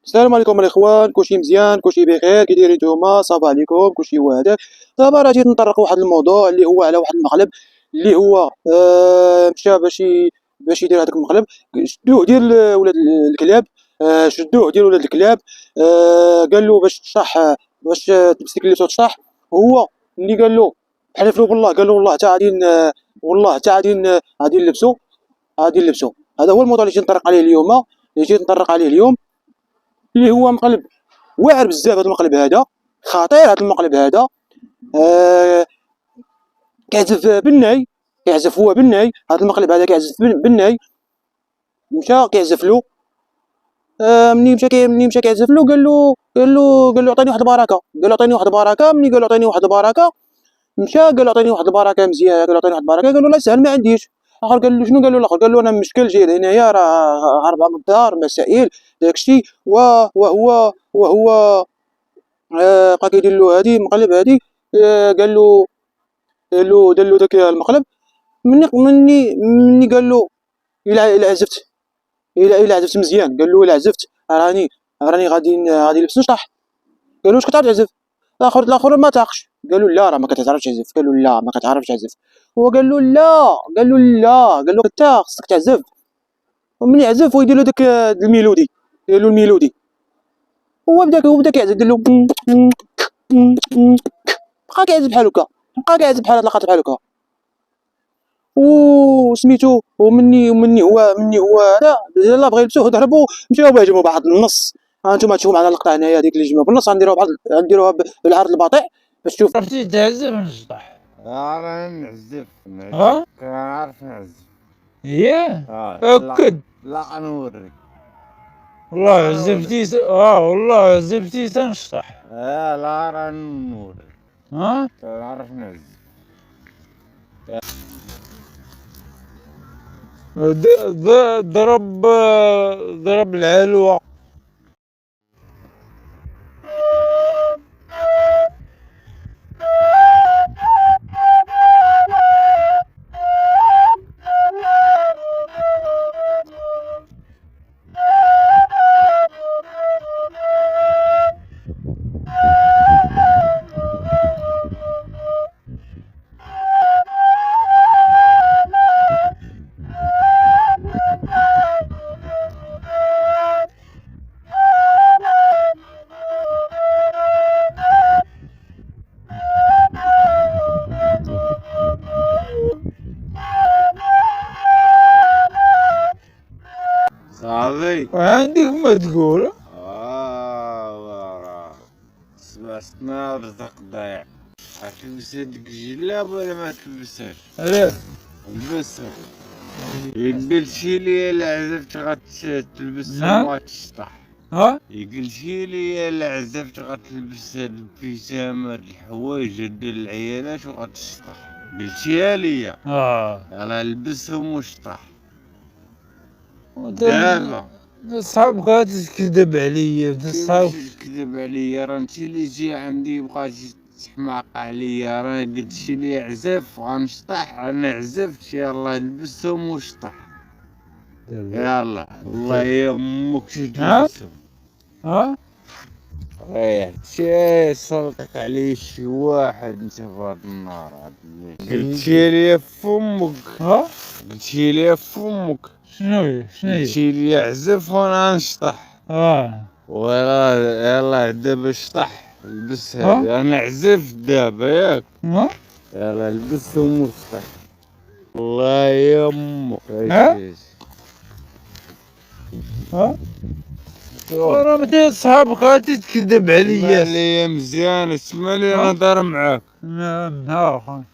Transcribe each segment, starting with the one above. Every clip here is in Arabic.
السلام عليكم الاخوان، كلشي مزيان، كلشي بخير، كي دايرين نتوما؟ صافا عليكم، كلشي هو هذاك. دابا راه جيت نطرق واحد الموضوع اللي هو على واحد المقلب اللي هو مشى باش يدير هذاك المقلب. شدوه ديال ولاد الكلاب. شدوه ديال ولاد الكلاب. قال له باش تشطح، باش تلبس ديك اللبسه وتشطح. هو اللي قال له، حلف له بالله، قال له والله حتى غادي والله حتى غادي نلبسو، غادي نلبسو. هذا هو الموضوع اللي جيت نطرق عليه اليوم، اللي هو مقلب واعر بزاف. هذا المقلب هذا خطير، هذا المقلب هذا كيعزف بالناي، كيعزف هو بالناي. هذا المقلب هذا كيعزف بالناي. مشى كيعزف له. مني مشى كيعزف له، قال له عطيني واحد البركه، قال له عطيني واحد البركه. مني قال له عطيني واحد البركه، مشى قال له عطيني واحد البركه مزيان، قال له عطيني واحد البركه. قال له لا سهل ما عنديش. اخر قال له شنو؟ قال له الاخر، قال له انا مشكل جاي هنايا، راه هربان من الدار، مسائل داكشي. وهو بقى كيدير له هادي المقلب هادي. قال له دار له داك المقلب. مني قال له الا عزفت، الا عزفت مزيان، قال له الا عزفت راني غادي نلبس نشطح. قال له واش كتعرف تعزف؟ الاخر ما تاقش، قال له لا راه ما كتعرفش تعزف. قال له لا ما كتعرفش تعزف. هو قال له لا، قال له انت خصك تعزف. ومن يعزف ويدير له داك الميلودي، دير له الميلودي. هو بدا كيعزف، دير له بقى كيعزف بحال هكا، بقى كيعزف بحال هاد لقات بحال هكا. وسميتو مني هو هذا يلاه بغا يلبسوه، ضربو مشاو هاجموا بعض النص. ها انتم تشوفوا معنا اللقطه هنايا، هذيك اللي جمعوا بالنص غنديروها بالعرض البطيء باش تشوف. عرفتي تعزف نشطح؟ راني نعزف كنعرف نعزف. ياه لا أكد لا نوريك. والله عزفتي والله عزفتي تنشطح. لا راني نوريك، كنعرف نعزف. ضرب العلوة. صافي وعندك ما تقول؟ سمعتنا رزق ضايع. تلبس هاديك الجلاب ولا ما تلبسهاش؟ علاه؟ لبسها. قلتي لي الا عزفت غتلبسها نعم. وغتشطح. قلتي لي الا عزفت غتلبس هاد البيجامه الحوايج ديال العيالات وغتشطح، قلتيها ليا. يلا لبسهم وشطح. دابا صحابك غادي تكذب عليا، صحابك تكذب عليا، راه انتي اللي جي عندي بغاتي تحماق عليا. راه قلتي لي عزف غنشطح، انا عزفت، يلا لبسهم وشطح. يلا الله يمك تلبسهم. ريح شي سلطك عليه شي واحد انت فهاد النهار هاد الليل. قلتي لي فمك، قلتي لي فمك. شنو هي؟ قلتي لي عزف وانا نشطح. يلا دابا شطح لبسها. انا عزفت دابا ياك. يلا لبسهم وشطح. الله يمك راه متى صحابك غادي تكذب عليا. عليا مزيان، اسمع لي نهضر معاك. نعم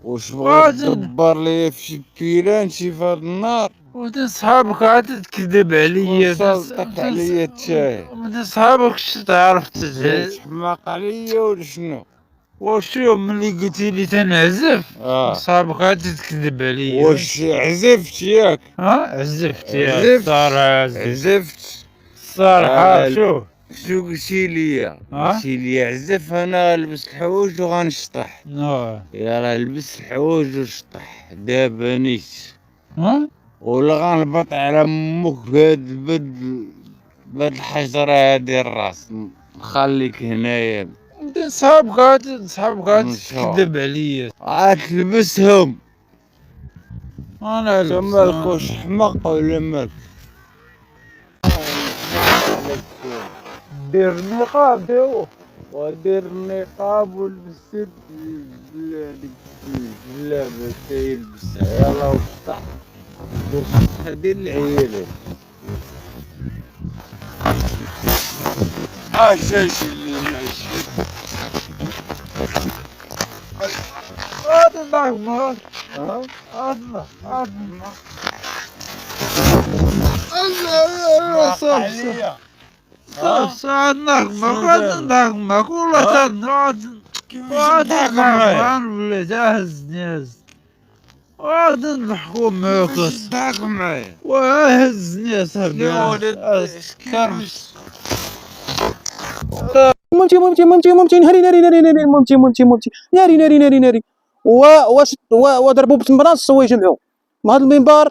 واش بغيت تدبر ليا في شي بيلان شي فهاد النهار؟ ودي صحابك غادي تكذب عليا. وصلتك عليا التاي. ودي صحابك تعرف تحماق عليا ولا شنو؟ واش ملي قلتي لي تنعزف صحابك غادي تكذب عليا. واش عزفت ياك؟ عزفت ياك صراحة، عزفت صراحة. شو قلتي ليا؟ قلتي لي عزف انا غنلبس الحوايج وغنشطح. يلا لبس الحوايج وشطح دابا نيت. ولا غنهبط على امك بهاد البد بهاد الحجرة هادي الراس نخليك هنايا انت صحابك نشوف. تكذب عليا. عتلبسهم انا انت مالكوش حمق ولا مالك دير نقاب ديرو. ودير النقاب ولبس الجلابة تيلبسها يلا وفتح هادي العيالة عشاش اللي ماشي هذا الأحمر. هذا الله صف نغمك والله ولا هزني نضحكوا معاك ضحك معايا وهزني اصاحبي. يا ولد كرمس ممتي نهاري ممتي ناري وضربوا بالتمران الصوا يجمعوا هذا المنبر.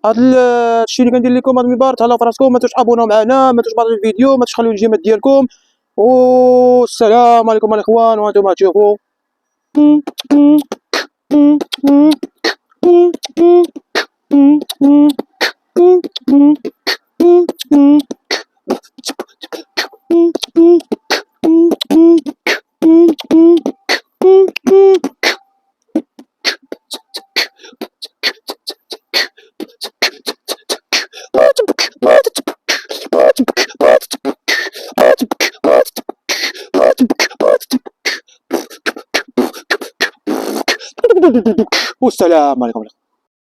هذا الشيء اللي كندير لكم، هذا المنبر تهلاو في راسكم، ما تابوناو معنا، ما تبارطاجيو الفيديو، ما تخليو الجيمات ديالكم، والسلام عليكم الاخوان وانتم تشوفوا. والسلام عليكم.